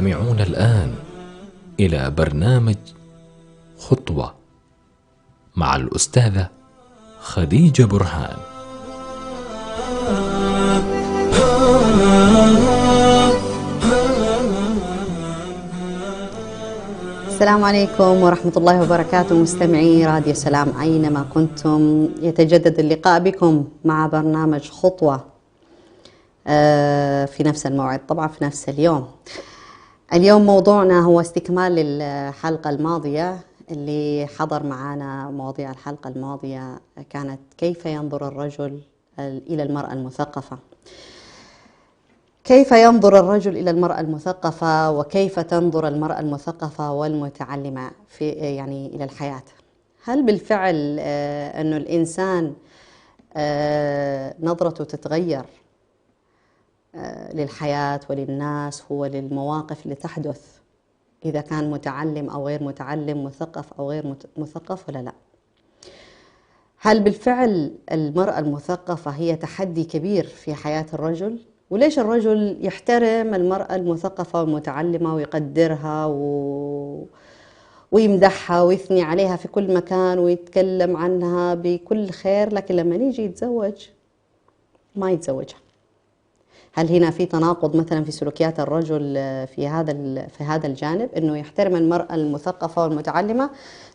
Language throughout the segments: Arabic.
تستمعون الآن إلى برنامج خطوة مع الأستاذة خديجة برهان. السلام عليكم ورحمة الله وبركاته، مستمعي راديو سلام أينما كنتم. يتجدد اللقاء بكم مع برنامج خطوة في نفس الموعد، طبعا في نفس اليوم. اليوم موضوعنا هو استكمال للحلقة الماضية اللي حضر معنا. مواضيع الحلقة الماضية كانت كيف ينظر الرجل إلى المرأة المثقفة، كيف ينظر الرجل إلى المرأة المثقفة، وكيف تنظر المرأة المثقفة والمتعلمة إلى الحياة. هل بالفعل أنه الإنسان نظرته تتغير للحياة وللناس وللمواقف اللي تحدث إذا كان متعلم أو غير متعلم، مثقف أو غير مثقف ولا لا؟ هل بالفعل المرأة المثقفة هي تحدي كبير في حياة الرجل؟ وليش الرجل يحترم المرأة المثقفة والمتعلمة ويقدرها ويمدحها ويثني عليها في كل مكان ويتكلم عنها بكل خير، لكن لما يجي يتزوج ما يتزوجها؟ هل هنا في تناقض مثلا في سلوكيات الرجل في هذا الجانب، انه يحترم المرأة المثقفة والمتعلمة،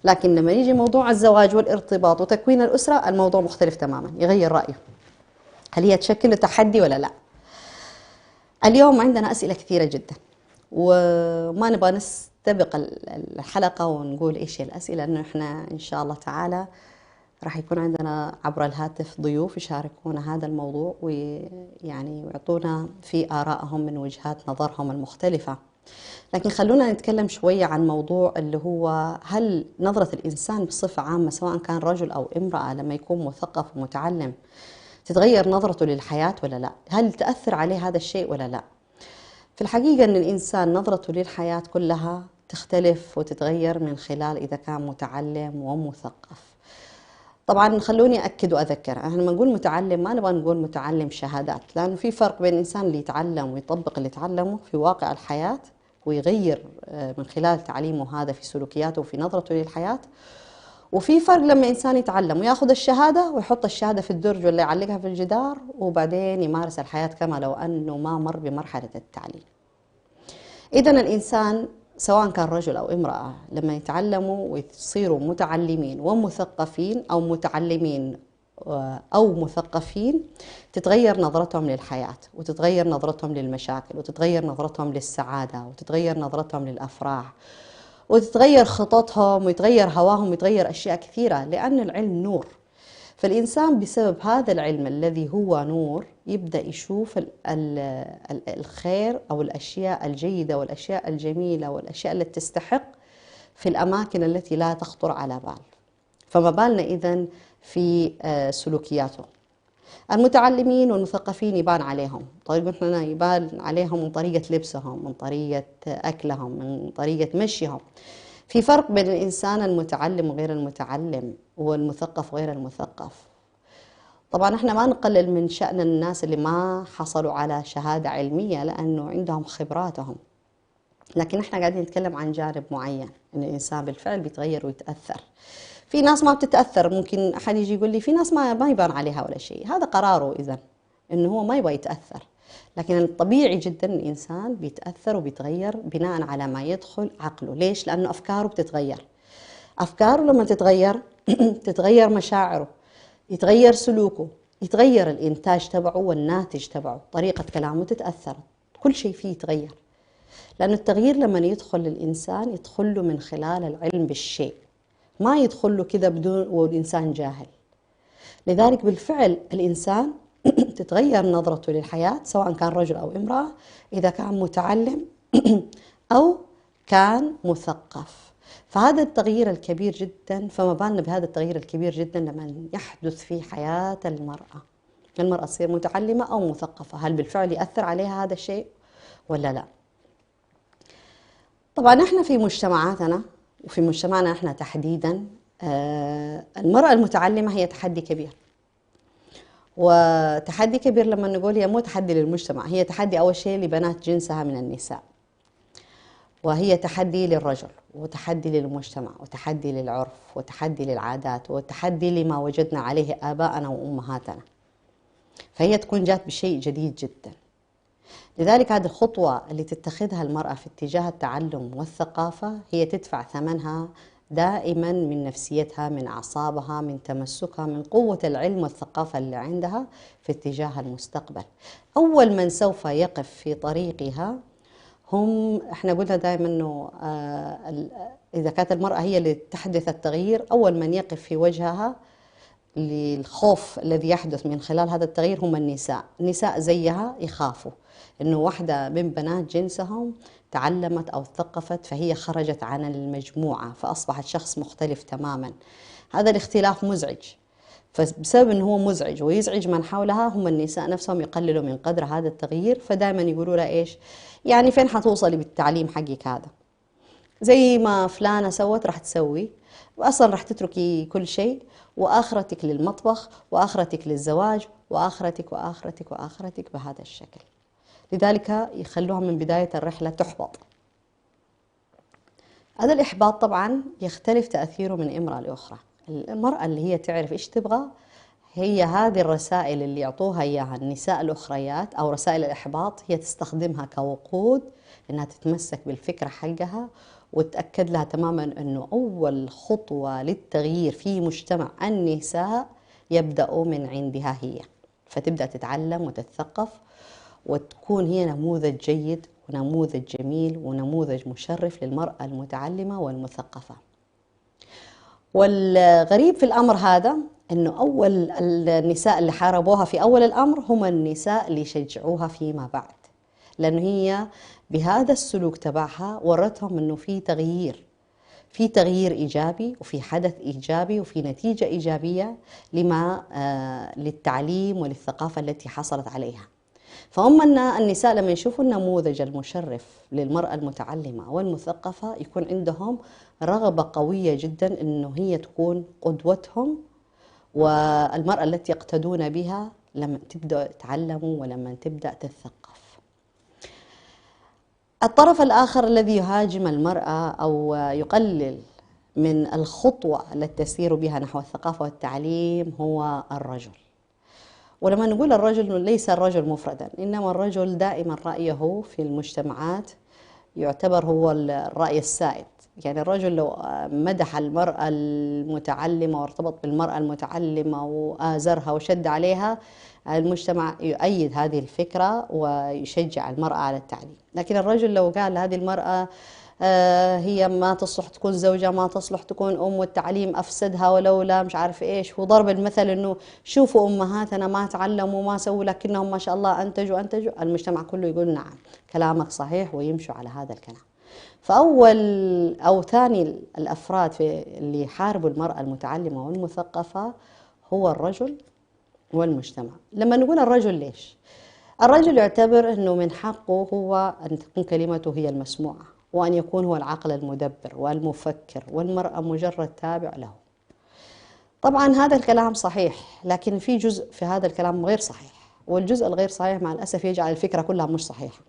لكن لما يجي موضوع الزواج والارتباط وتكوين الأسرة الموضوع مختلف تماما، يغير رأيه؟ هل هي تشكل تحدي ولا لا؟ اليوم عندنا أسئلة كثيرة جدا، وما نبغى نستبق الحلقة ونقول إيش هي الأسئلة، لأنه إحنا إن شاء الله تعالى راح يكون عندنا عبر الهاتف ضيوف يشاركونا هذا الموضوع ويعطونا في آرائهم من وجهات نظرهم المختلفة. لكن خلونا نتكلم شوية عن موضوع اللي هو هل نظرة الإنسان بصفة عامة سواء كان رجل أو امرأة لما يكون مثقف ومتعلم تتغير نظرته للحياة ولا لا؟ هل تأثر عليه هذا الشيء ولا لا؟ في الحقيقة أن الإنسان نظرته للحياة كلها تختلف وتتغير من خلال إذا كان متعلم ومثقف. طبعا خلوني أكد وأذكر، احنا لما نقول متعلم ما نبغى نقول متعلم شهادات، لأنه في فرق بين الإنسان اللي يتعلم ويطبق اللي يتعلمه في واقع الحياة ويغير من خلال تعليمه هذا في سلوكياته وفي نظرته للحياة، وفي فرق لما إنسان يتعلم ويأخذ الشهادة ويحط الشهادة في الدرج ولا يعلقها في الجدار وبعدين يمارس الحياة كما لو أنه ما مر بمرحلة التعليم. إذن الإنسان سواء كان رجل أو امرأة لما يتعلموا ويصيروا متعلمين ومثقفين أو متعلمين أو مثقفين تتغير نظرتهم للحياة وتتغير نظرتهم للمشاكل وتتغير نظرتهم للسعادة وتتغير نظرتهم للأفراح وتتغير خططهم ويتغير هواهم ويتغير أشياء كثيرة، لأن العلم نور. فالإنسان بسبب هذا العلم الذي هو نور يبدأ يشوف الخير أو الأشياء الجيدة والأشياء الجميلة والأشياء التي تستحق في الأماكن التي لا تخطر على بال. فما بالنا إذن في سلوكياته. المتعلمين والمثقفين يبان عليهم، طريقتنا يبان عليهم من طريقة لبسهم، من طريقة أكلهم، من طريقة مشيهم. في فرق بين الإنسان المتعلم وغير المتعلم والمثقف وغير المثقف. طبعا احنا ما نقلل من شأن الناس اللي ما حصلوا على شهادة علمية لأنه عندهم خبراتهم، لكن احنا قاعدين نتكلم عن جانب معين، إن الإنسان بالفعل بيتغير ويتأثر. في ناس ما بتتأثر، ممكن أحد يجي يقول لي في ناس ما يبان عليها ولا شيء، هذا قراره إذن إنه هو ما يبغى يتأثر. لكن الطبيعي جدا الإنسان بيتأثر وبيتغير بناء على ما يدخل عقله. ليش؟ لأنه أفكاره بتتغير. أفكاره لما تتغير تتغير مشاعره، يتغير سلوكه، يتغير الإنتاج تبعه والناتج تبعه، طريقة كلامه تتأثر، كل شيء فيه يتغير. لأن التغيير لما يدخل للإنسان يدخل له من خلال العلم بالشيء، ما يدخل له كذا بدون والإنسان جاهل. لذلك بالفعل الإنسان تتغير نظرته للحياة سواء كان رجل أو امرأة، إذا كان متعلم أو كان مثقف. فهذا التغيير الكبير جدا، فما بالنا بهذا التغيير الكبير جدا لما يحدث في حياة المرأة تصير متعلمة أو مثقفة، هل بالفعل يأثر عليها هذا الشيء ولا لا؟ طبعا احنا في مجتمعاتنا وفي مجتمعنا احنا تحديدا المرأة المتعلمة هي تحدي كبير. وتحدي كبير لما نقول هي مو تحدي للمجتمع، هي تحدي أول شيء لبنات جنسها من النساء. وهي تحدي للرجل وتحدي للمجتمع وتحدي للعرف وتحدي للعادات وتحدي لما وجدنا عليه آباءنا وأمهاتنا، فهي تكون جات بشيء جديد جدا. لذلك هذه الخطوة اللي تتخذها المرأة في اتجاه التعلم والثقافة هي تدفع ثمنها دائما من نفسيتها، من أعصابها، من تمسكها، من قوة العلم والثقافة اللي عندها في اتجاه المستقبل. أول من سوف يقف في طريقها هم، احنا قلنا دائما انه إذا كانت المرأة هي اللي تحدث التغيير، أول من يقف في وجهها للخوف الذي يحدث من خلال هذا التغيير هم النساء. النساء زيها يخافوا انه واحدة من بنات جنسهم تعلمت او ثقفت فهي خرجت عن المجموعة فاصبحت شخص مختلف تماما. هذا الاختلاف مزعج، فبسبب انه هو مزعج ويزعج من حولها هم النساء نفسهم يقللوا من قدر هذا التغيير، فدائما يقولوا لها ايش يعني فين حتوصلي بالتعليم حقك هذا، زي ما فلانة سوت راح تسوي، وأصلا راح تتركي كل شيء وآخرتك للمطبخ وآخرتك للزواج وآخرتك وآخرتك وآخرتك بهذا الشكل. لذلك يخلوها من بداية الرحلة تحبط. هذا الإحباط طبعا يختلف تأثيره من امرأة لأخرى. المرأة اللي هي تعرف إيش تبغى، هي هذه الرسائل اللي يعطوها إياها النساء الأخريات أو رسائل الإحباط هي تستخدمها كوقود إنها تتمسك بالفكرة حقها، وتأكد لها تماما أنه أول خطوة للتغيير في مجتمع النساء يبدأ من عندها هي، فتبدأ تتعلم وتتثقف وتكون هي نموذج جيد ونموذج جميل ونموذج مشرف للمرأة المتعلمة والمثقفة. والغريب في الأمر هذا أنه أول النساء اللي حاربوها في أول الأمر هم النساء اللي شجعوها فيما بعد، لأنه هي بهذا السلوك تبعها ورتهم أنه في تغيير إيجابي وفي حدث إيجابي وفي نتيجة إيجابية للتعليم وللثقافة التي حصلت عليها. فهم النساء لما يشوفوا النموذج المشرف للمرأة المتعلمة والمثقفة يكون عندهم رغبة قوية جدا أنه هي تكون قدوتهم والمرأة التي يقتدون بها لما تبدأ يتعلموا ولما تبدأ تتثقف. الطرف الآخر الذي يهاجم المرأة أو يقلل من الخطوة التي تسير بها نحو الثقافة والتعليم هو الرجل. ولما نقول الرجل ليس الرجل مفردا، إنما الرجل دائما رأيه في المجتمعات يعتبر هو الرأي السائد. يعني الرجل لو مدح المرأة المتعلمة وارتبط بالمرأة المتعلمة وآزرها وشد عليها، المجتمع يؤيد هذه الفكرة ويشجع المرأة على التعليم. لكن الرجل لو قال هذه المرأة هي ما تصلح تكون زوجة، ما تصلح تكون أم، والتعليم أفسدها ولولا مش عارف إيش، وضرب المثل إنه شوفوا أمهاتنا ما تعلموا وما سووا لكنهم ما شاء الله أنتجوا، المجتمع كله يقول نعم كلامك صحيح ويمشوا على هذا الكلام. فأول أو ثاني الأفراد اللي يحاربوا المرأة المتعلمة والمثقفة هو الرجل والمجتمع. لما نقول الرجل ليش؟ الرجل يعتبر أنه من حقه هو أن تكون كلمته هي المسموعة وأن يكون هو العقل المدبر والمفكر، والمرأة مجرد تابع له. طبعا هذا الكلام صحيح، لكن في جزء في هذا الكلام غير صحيح، والجزء الغير صحيح مع الأسف يجعل الفكرة كلها مش صحيحة.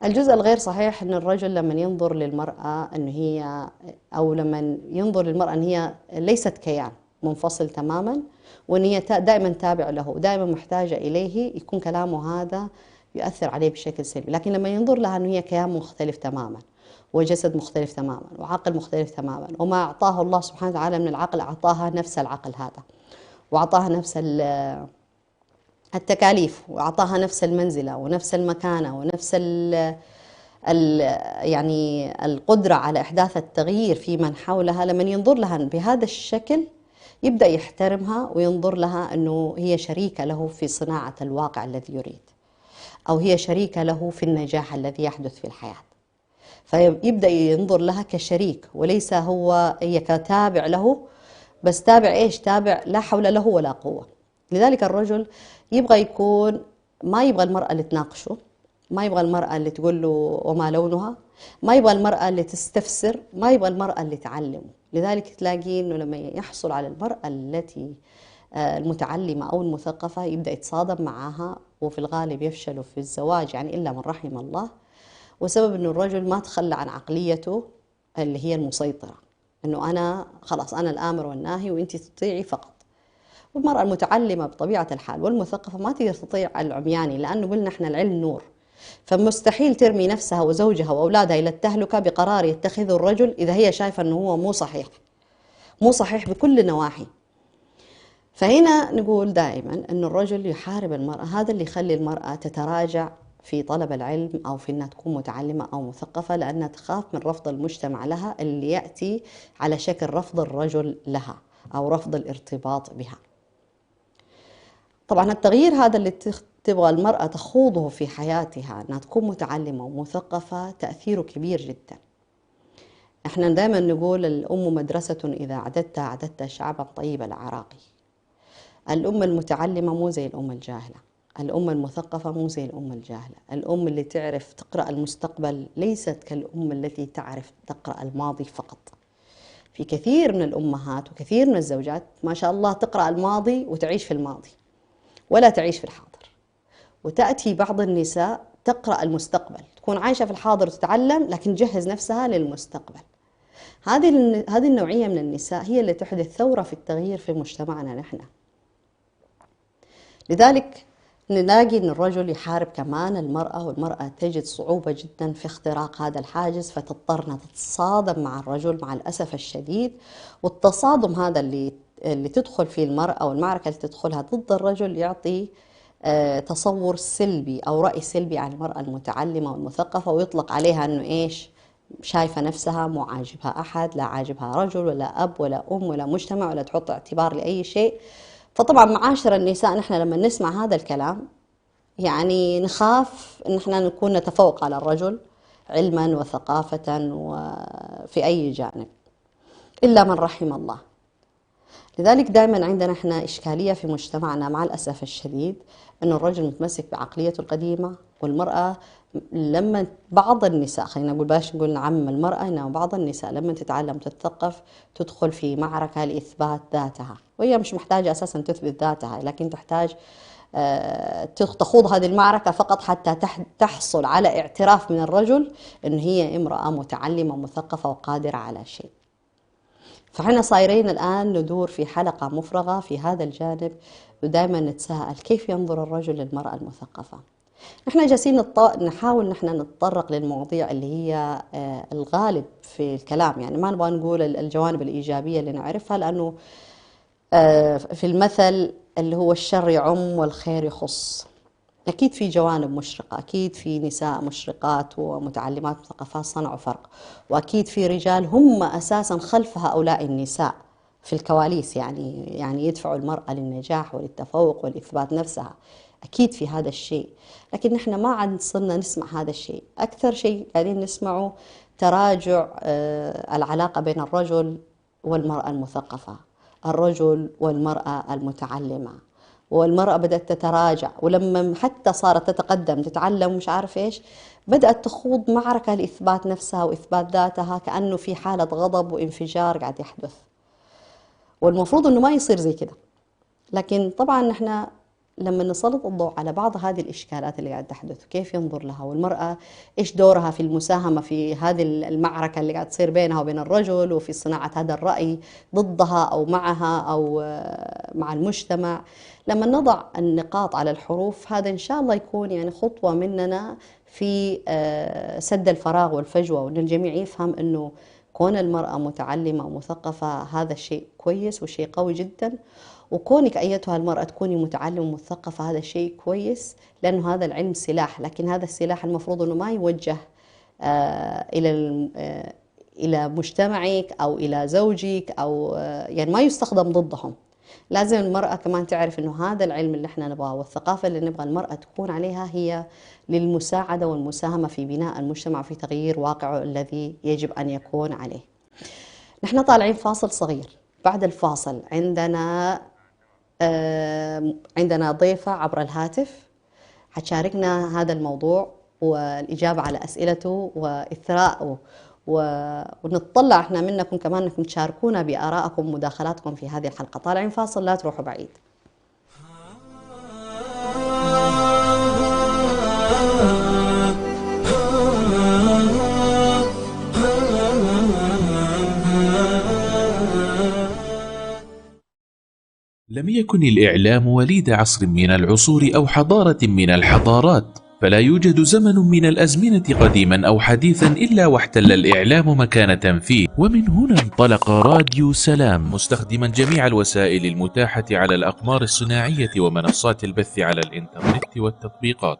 الجزء الغير صحيح أن الرجل لما ينظر للمرأة أن هي، أو لما ينظر للمرأة أن هي ليست كيان منفصل تماما وأن هي دائما تابع له دائما محتاجة إليه، يكون كلامه هذا يؤثر عليه بشكل سلبي. لكن لما ينظر لها أن هي كيان مختلف تماما وجسد مختلف تماما وعقل مختلف تماما، وما أعطاه الله سبحانه وتعالى من العقل أعطاها نفس العقل هذا، وأعطاها نفس التكاليف، وأعطاها نفس المنزلة ونفس المكانة ونفس يعني القدرة على إحداث التغيير في من حولها. لمن ينظر لها بهذا الشكل يبدأ يحترمها وينظر لها أنه هي شريكة له في صناعة الواقع الذي يريد، أو هي شريكة له في النجاح الذي يحدث في الحياة. فيبدأ ينظر لها كشريك وليس هي كتابع له، بس تابع إيش؟ تابع لا حول له ولا قوة. لذلك الرجل يبغى يكون، ما يبغى المرأة اللي تناقشه، ما يبغى المرأة اللي تقول له وما لونها، ما يبغى المرأة اللي تستفسر، ما يبغى المرأة اللي تعلمه. لذلك تلاقي إنه لما يحصل على المرأة التي المتعلمة أو المثقفة يبدأ يتصادم معها، وفي الغالب يفشلوا في الزواج يعني إلا من رحم الله، وسبب أنه الرجل ما تخلى عن عقليته اللي هي المسيطرة، أنه أنا خلاص أنا الآمر والناهي وأنت تطيعي فقط. والمرأة المتعلمة بطبيعة الحال والمثقفة ما تقدر تطيع العمياني، لأنه قلنا إحنا العلم نور، فمستحيل ترمي نفسها وزوجها وأولادها إلى التهلكة بقرار يتخذه الرجل إذا هي شايفة أنه هو مو صحيح، مو صحيح بكل النواحي. فهنا نقول دائما أن الرجل يحارب المرأة، هذا اللي يخلي المرأة تتراجع في طلب العلم أو في أنها تكون متعلمة أو مثقفة، لأنها تخاف من رفض المجتمع لها اللي يأتي على شكل رفض الرجل لها أو رفض الارتباط بها. طبعا التغيير هذا اللي تبغى المرأة تخوضه في حياتها أنها تكون متعلمة ومثقفة تأثيره كبير جدا. احنا دائما نقول الأم مدرسة إذا أعددتها أعددت شعبا طيب العراقي. الأم المتعلمة مو زي الأم الجاهلة، الأم المثقفة مو زي الأم الجاهلة، الأم اللي تعرف تقرأ المستقبل ليست كالأم التي تعرف تقرأ الماضي فقط. في كثير من الأمهات وكثير من الزوجات ما شاء الله تقرأ الماضي وتعيش في الماضي ولا تعيش في الحاضر، وتأتي بعض النساء تقرأ المستقبل، تكون عايشة في الحاضر وتتعلم لكن تجهز نفسها للمستقبل. هذه النوعية من النساء هي اللي تحدث ثورة في التغيير في مجتمعنا نحن. لذلك نلاقي أن الرجل يحارب كمان المرأة، والمرأة تجد صعوبة جدا في اختراق هذا الحاجز، فتضطر أنها تتصادم مع الرجل مع الأسف الشديد. والتصادم هذا اللي تدخل فيه المرأة والمعركة اللي تدخلها ضد الرجل يعطي تصور سلبي أو رأي سلبي عن المرأة المتعلمة والمثقفة، ويطلق عليها أنه إيش؟ شايفة نفسها مو عاجبها أحد، لا عاجبها رجل ولا أب ولا أم ولا مجتمع ولا تحط اعتبار لأي شيء. فطبعا معاشر النساء نحن لما نسمع هذا الكلام يعني نخاف ان احنا نكون نتفوق على الرجل علما وثقافة وفي اي جانب الا من رحم الله. لذلك دائما عندنا احنا اشكالية في مجتمعنا مع الاسف الشديد انه الرجل متمسك بعقليته القديمة، والمرأة لما بعض النساء، خلينا نقول باش نقول نعم المرأة، انه بعض النساء لما تتعلم تتثقف تدخل في معركة لإثبات ذاتها، وهي مش محتاجة اساسا تثبت ذاتها، لكن تحتاج تخوض هذه المعركة فقط حتى تحصل على اعتراف من الرجل ان هي امرأة متعلمة مثقفة وقادرة على شيء. فاحنا صايرين الآن ندور في حلقة مفرغة في هذا الجانب، ودائما نتساءل كيف ينظر الرجل للمرأة المثقفة. نحن جالسين نحاول نحن نتطرق للمواضيع اللي هي الغالب في الكلام، يعني ما نبغى نقول الجوانب الإيجابية اللي نعرفها، لأنه في المثل اللي هو الشر يعم والخير يخص. أكيد في جوانب مشرقة، أكيد في نساء مشرقات ومتعلمات مثقفات صنعوا فرق، وأكيد في رجال هم أساسا خلف هؤلاء النساء في الكواليس، يعني يدفعوا المرأة للنجاح وللتفوق ولإثبات نفسها. أكيد في هذا الشيء، لكن نحن ما عاد صرنا نسمع هذا الشيء. أكثر شيء قاعدين نسمعه تراجع العلاقة بين الرجل والمرأة المثقفة، الرجل والمرأة المتعلمة، والمرأة بدأت تتراجع، ولما حتى صارت تتقدم تتعلم مش عارف إيش بدأت تخوض معركة لإثبات نفسها وإثبات ذاتها، كأنه في حالة غضب وانفجار قاعد يحدث، والمفروض أنه ما يصير زي كده. لكن طبعا نحن لما نسلط الضوء على بعض هذه الإشكالات اللي قاعد تحدث وكيف ينظر لها، والمرأة إيش دورها في المساهمة في هذه المعركة اللي قاعد تصير بينها وبين الرجل، وفي صناعة هذا الرأي ضدها أو معها أو مع المجتمع، لما نضع النقاط على الحروف هذا إن شاء الله يكون يعني خطوة مننا في سد الفراغ والفجوة، وأن الجميع يفهم أنه كون المرأة متعلمة ومثقفة هذا شيء كويس وشيء قوي جدا، وكونك أيتها المرأة تكوني متعلمة ومثقفة هذا شيء كويس، لأنه هذا العلم سلاح، لكن هذا السلاح المفروض أنه ما يوجه إلى مجتمعك أو إلى زوجك أو يعني ما يستخدم ضدهم. لازم المرأة كمان تعرف أنه هذا العلم اللي احنا نبغاه والثقافة اللي نبغى المرأة تكون عليها هي للمساعدة والمساهمة في بناء المجتمع في تغيير واقعه الذي يجب أن يكون عليه. نحن طالعين فاصل صغير، بعد الفاصل عندنا ضيفة عبر الهاتف حتشاركنا هذا الموضوع والإجابة على أسئلته وإثراءه، ونتطلع احنا منكم كمان انكم تشاركونا بآرائكم ومداخلاتكم في هذه الحلقة. طالعين فاصل، لا تروحوا بعيد. لم يكن الإعلام وليد عصر من العصور أو حضارة من الحضارات، فلا يوجد زمن من الأزمنة قديما أو حديثا إلا واحتل الإعلام مكانة فيه. ومن هنا انطلق راديو سلام مستخدما جميع الوسائل المتاحة على الأقمار الصناعية ومنصات البث على الإنترنت والتطبيقات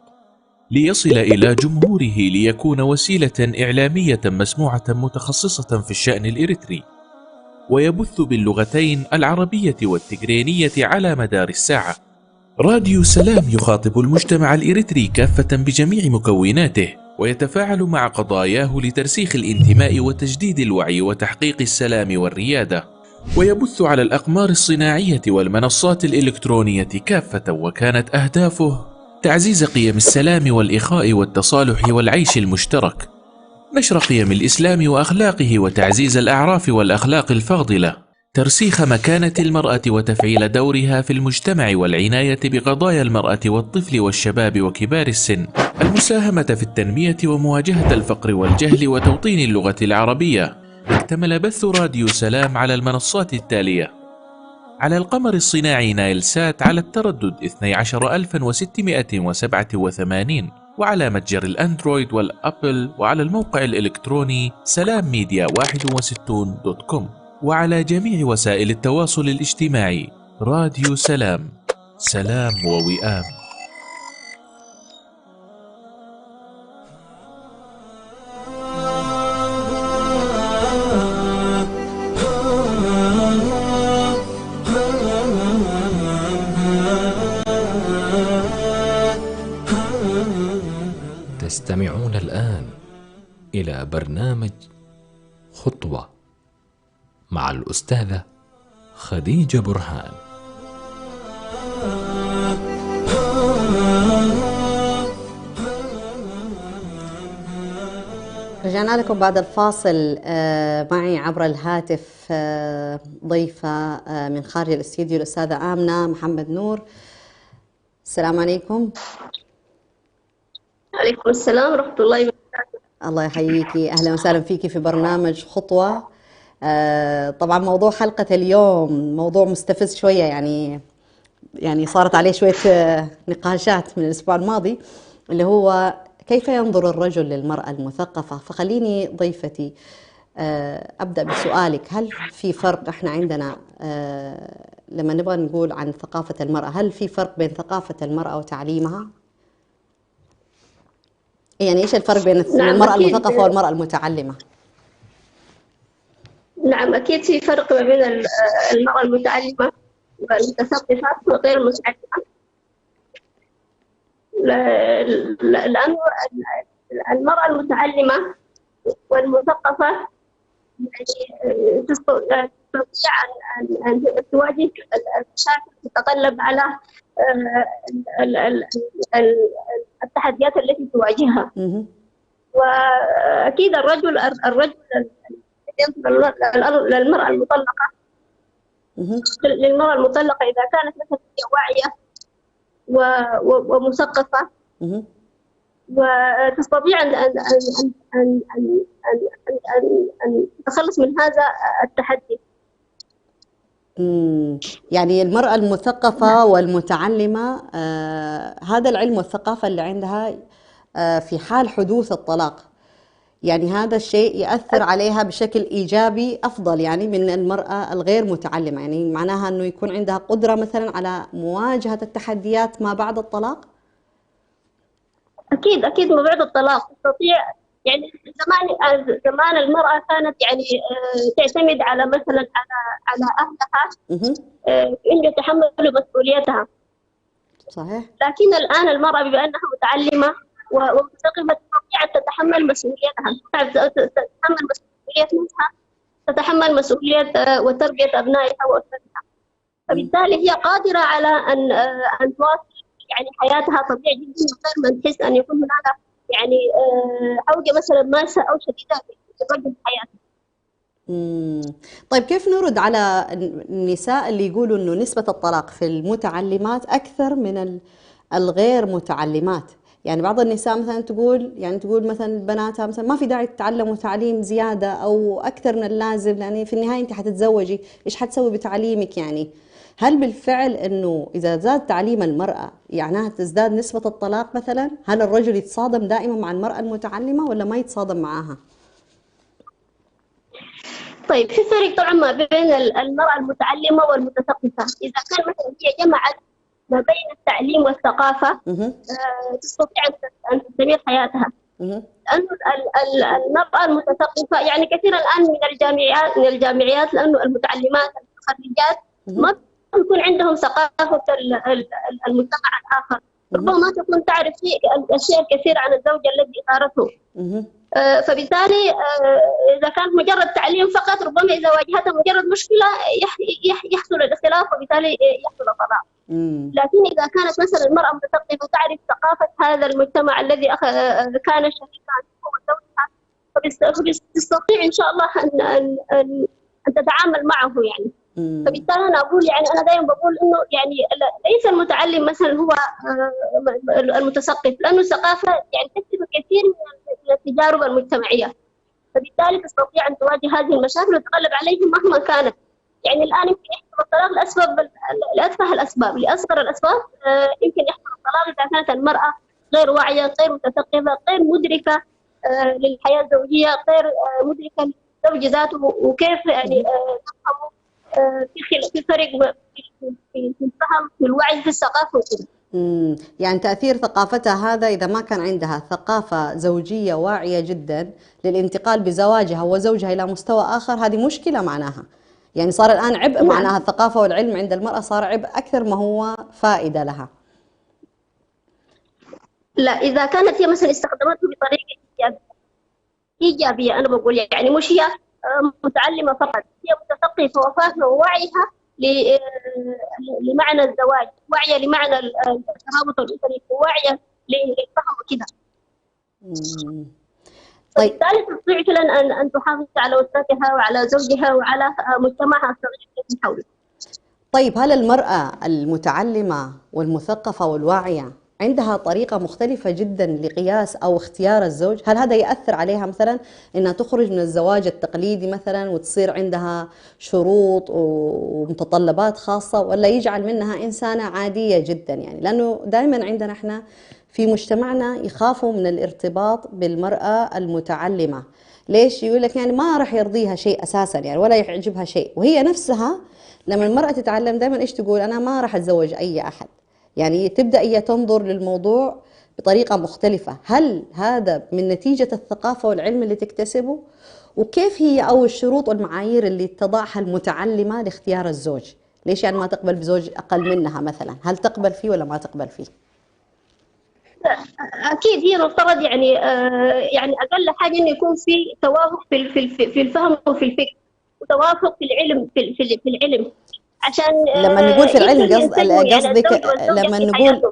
ليصل إلى جمهوره، ليكون وسيلة إعلامية مسموعة متخصصة في الشأن الإريتري، ويبث باللغتين العربية والتجرينية على مدار الساعة. راديو سلام يخاطب المجتمع الإريتري كافة بجميع مكوناته، ويتفاعل مع قضاياه لترسيخ الانتماء وتجديد الوعي وتحقيق السلام والريادة، ويبث على الأقمار الصناعية والمنصات الإلكترونية كافة، وكانت أهدافه تعزيز قيم السلام والإخاء والتصالح والعيش المشترك، نشر قيم الإسلام وأخلاقه وتعزيز الأعراف والأخلاق الفاضلة، ترسيخ مكانة المرأة وتفعيل دورها في المجتمع والعناية بقضايا المرأة والطفل والشباب وكبار السن، المساهمة في التنمية ومواجهة الفقر والجهل وتوطين اللغة العربية. اكتمل بث راديو سلام على المنصات التالية: على القمر الصناعي نايل سات على التردد 12687، وعلى متجر الأندرويد والأبل، وعلى الموقع الإلكتروني سلامميديا61.com، وعلى جميع وسائل التواصل الاجتماعي. راديو سلام، سلام ووئام. تستمعون الآن إلى برنامج خطوة مع الأستاذة خديجة برهان. رجعنا لكم بعد الفاصل. معي عبر الهاتف ضيفة من خارج الاستديو الأستاذة آمنة محمد نور. السلام عليكم. عليكم السلام ورحمة الله وبركاته. الله يحييكي، أهلا وسهلا فيكي في برنامج خطوة. طبعا موضوع حلقة اليوم موضوع مستفز شوية، يعني صارت عليه شوية نقاشات من الأسبوع الماضي، اللي هو كيف ينظر الرجل للمرأة المثقفة. فخليني ضيفتي أبدأ بسؤالك، هل في فرق احنا عندنا لما نبغى نقول عن ثقافة المرأة، هل في فرق بين ثقافة المرأة وتعليمها؟ يعني ايش الفرق بين المرأة المثقفة والمرأة المتعلمة؟ نعم، أكيد في فرق ما بين المرأة المتعلمة والمتثقفة وغير المتعلمة، لأن المرأة المتعلمة والمثقفة يعني تستطيع أن تواجه المشاكل، تتغلب على التحديات التي تواجهها. وأكيد الرجل للمرأة المطلقة إذا كانت مثلا واعية ومثقفة وتستطيع أن تتخلص من هذا التحدي. يعني المرأة المثقفة والمتعلمة هذا العلم والثقافة اللي عندها في حال حدوث الطلاق، يعني هذا الشيء يأثر عليها بشكل إيجابي أفضل يعني من المرأة الغير متعلمة. يعني معناها أنه يكون عندها قدرة مثلا على مواجهة التحديات ما بعد الطلاق. أكيد ما بعد الطلاق تستطيع. يعني زمان المرأة كانت يعني تعتمد على مثلا على أهلها إن يتحملوا مسؤوليتها. صحيح. لكن الآن المرأة بما أنها متعلمة ومثقفة تستطيع أن تتحمل مسؤوليتها، تتحمل مسؤولية نفسها، تتحمل مسؤولية وتربية أبنائها وأسرتها، فبالتالي هي قادرة على أن تواصل يعني حياتها طبيعي جدا من غير ما تحس أن يكون هناك يعني حوجة مثلا ماسة أو شديدة للرجل في حياتها. طيب كيف نرد على النساء اللي يقولوا إنه نسبة الطلاق في المتعلمات أكثر من الغير متعلمات؟ يعني بعض النساء مثلا تقول مثلا بناتها مثلا ما في داعي تتعلموا تعليم زيادة أو أكثر من اللازم، لأن في النهاية أنت حتتزوجي، إيش حتسوي بتعليمك؟ يعني هل بالفعل أنه إذا زاد تعليم المرأة يعني تزداد نسبة الطلاق مثلا؟ هل الرجل يتصادم دائما مع المرأة المتعلمة ولا ما يتصادم معها؟ طيب في فرق طبعا ما بين المرأة المتعلمة والمتثقفة. إذا كان مثلا هي جمعت ما بين التعليم والثقافة تستطيع أن تستمر حياتها. لأن المرأة المتثقفة يعني كثيرا الآن من الجامعات لأنه المتعلمات الخريجات ما يكون عندهم ثقافة المجتمع الآخر، ربما ما تكون تعرف الأشياء الكثيرة عن الزوج الذي اختارته. فبالتالي إذا كان مجرد تعليم فقط ربما إذا واجهتها مجرد مشكلة يحصل الاختلاف وبالتالي يحصل الطلاق. لكن إذا كانت مثلا المرأة متثقفة تعرف ثقافة هذا المجتمع الذي كان شريكا هو زوجها فبتستطيع إن شاء الله أن تتعامل معه يعني. فبالتالي أنا أقول يعني أنا دائما بقول إنه يعني ليس المتعلم مثلا هو المتثقف، لأنه الثقافة يعني تكتسب كثير من التجارب المجتمعية، فبالتالي تستطيع أن تواجه هذه المشاكل وتتغلب عليهم مهما كانت. يعني الآن يمكن يحصل الطلاق لأتفه الأسباب، لأصغر الأسباب يمكن يحصل الطلاق إذا كانت المرأة غير واعية، غير متثقفة، غير مدركة للحياة الزوجية، غير مدركة للزوج ذاته وكيف يعني تفهمه. في فرق في الفهم، في الوعي، في الثقافة وكذا. يعني تأثير ثقافتها هذا إذا ما كان عندها ثقافة زوجية واعية جدا للانتقال بزواجها وزوجها إلى مستوى آخر، هذه مشكلة معناها. يعني صار الآن عبء معناها الثقافة والعلم عند المرأة صار عبء أكثر ما هو فائدة لها. لا، إذا كانت هي مثلا استخدمته بطريقة إيجابية أنا بقول يعني مش هي متعلمة فقط، هي متثقفة وفاهمة وواعيها لمعنى الزواج، واعية لمعنى الترابط الأسري، وواعية للفهم وكذا. طيب بالتالي تستطيع فعلا أن تحافظ على أسرتها وعلى زوجها وعلى مجتمعها الصغير الذي حولها. طيب هل المرأة المتعلمة والمثقفة والواعية عندها طريقة مختلفة جدا لقياس أو اختيار الزوج؟ هل هذا يأثر عليها مثلا إنها تخرج من الزواج التقليدي مثلا وتصير عندها شروط ومتطلبات خاصة، ولا يجعل منها إنسانة عادية جدا؟ يعني لأنه دائما عندنا إحنا في مجتمعنا يخافوا من الارتباط بالمرأة المتعلمة. ليش؟ يقول لك يعني ما راح يرضيها شيء أساسا يعني ولا يعجبها شيء، وهي نفسها لما المرأة تتعلم دائما إيش تقول؟ أنا ما راح أتزوج أي أحد. يعني تبدأ هي تنظر للموضوع بطريقة مختلفة. هل هذا من نتيجة الثقافة والعلم اللي تكتسبه؟ وكيف هي أو الشروط والمعايير اللي تضعها المتعلمة لاختيار الزوج؟ ليش يعني ما تقبل بزوج أقل منها مثلا؟ هل تقبل فيه ولا ما تقبل فيه؟ أكيد هي المفترض يعني يعني أقل حاجة إنه يكون في توافق في الفهم وفي الفكر، وتوافق في العلم في العلم، عشان لما نقول في العلم قصدك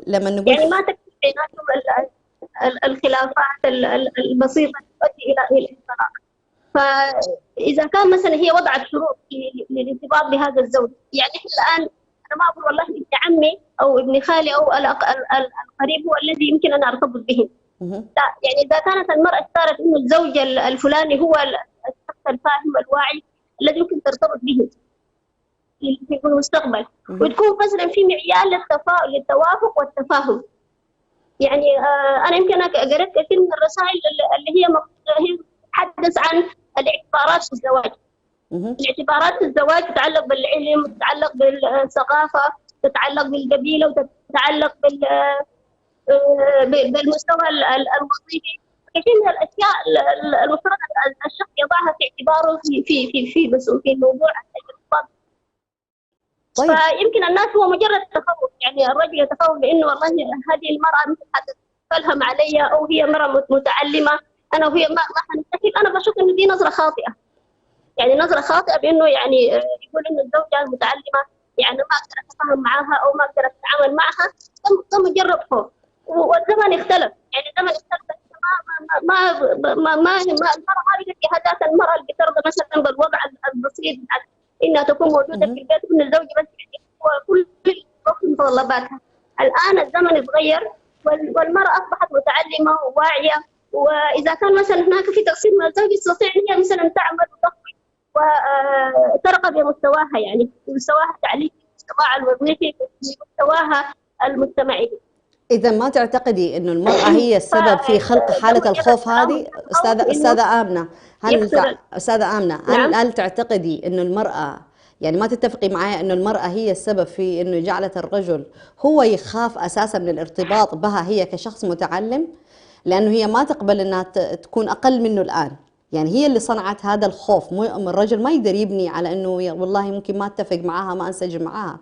لما نقول يعني ما تكون بيناتهم الخلافات البسيطة تؤدي إلى الطلاق. فإذا كان مثلا هي وضعت شروط للارتباط بهذا الزوج، يعني إحنا الآن أنا ما أقول والله ابن عمي أو ابن خالي أو القريب هو الذي يمكن أن أرتبط به. لا، يعني إذا كانت المرأة اختارت إنه الزوج الفلاني هو الشخص الفاهم الواعي الذي يمكن ترتبط به في المستقبل، وتكون مثلا في معيار للتوافق والتفاهم. يعني أنا يمكن قرأت كثير من الرسائل اللي هي تتحدث عن الاعتبارات في الزواج. الاعتبارات في الزواج تتعلق بالعلم، تتعلق بالثقافة، تتعلق بالقبيلة، وتتعلق بالمستوى الوظيفي. كثير من الأشياء المفترض الشخص يضعها في اعتباره في موضوع الارتباط. طيب. فيمكن الناس هو مجرد تخوف، يعني الرجل يتخوف بانه والله هذه المراه مثل حتتفلهم علي او هي مراه متعلمه انا وهي ما حنستفيد. انا بشوف انه دي نظره خاطئه، يعني نظره خاطئه بانه يعني يقول انه الزوجه المتعلمه يعني ما اقدر اتفاهم معها او ما اقدر اتعامل معها. ده مجرد خوف، والزمن اختلف، يعني الزمن اختلف. ما المراه ما بقت كهدات المراه اللي بترضى مثلا بالوضع البسيط إنها تكون موجودة في البيت وإن الزوج بس هو كل متطلباتها. الآن الزمن اتغير والمرأة أصبحت متعلمة وواعية، وإذا كان مثلا هناك في تقصير من الزوج تستطيع أن هي مثلا تعمل وتخرج وترقى بمستواها، يعني بمستواها التعليمي الصراع الوظيفي في مستواها المجتمعي. إذا ما تعتقدي إنه المرأة هي السبب في خلق حالة الخوف هذه أستاذة آمنة؟ أستاذة آمنة، نعم. هل تعتقدي إنه المرأة، يعني ما تتفقي معي إنه المرأة هي السبب في إنه جعلت الرجل هو يخاف أساسا من الارتباط بها هي كشخص متعلم، لأنه هي ما تقبل إنها تكون أقل منه الآن، يعني هي اللي صنعت هذا الخوف. الرجل ما يقدر يبني على إنه والله ممكن ما اتفق معاها، ما انسجم معاها،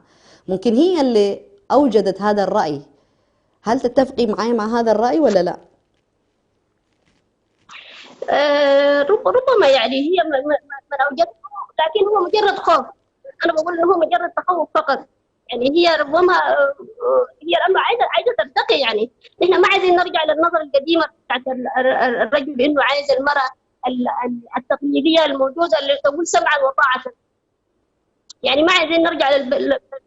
ممكن هي اللي أوجدت هذا الرأي. هل تتفقي معي مع هذا الرأي ولا لا؟ ربما يعني هي من أوجدته، لكن هو مجرد خوف. أنا بقول إنه هو مجرد تخوف فقط. يعني هي ربما هي الأمر عايزة ترتقي. يعني نحن ما عايزين نرجع للنظرة القديمة بتاعت الرجل إنه عايز المرأة التقليدية الموجودة اللي تقول سمعا وطاعة. يعني ما عايزين نرجع